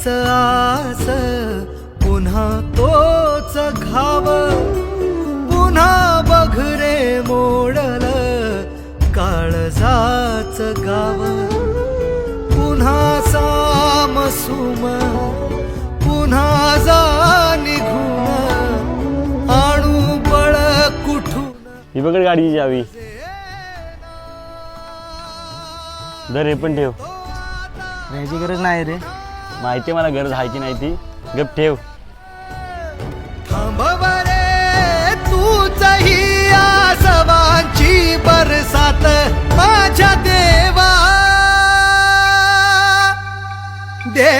आस पुन्हा तोच घाव पुन्हा बघरे मोडल काळजाच गाव पुन्हा सामसुम पुन्हा जा निघून आणू बळ कुठून ही बघ गाडीची चावी दर हे पण ठेव याची गरज नाही रे. माहिती मला गरज आहे की नाही ती गप ठेव. थांबव रे तूच ही आसवांची बरसात माझ्या देवा दे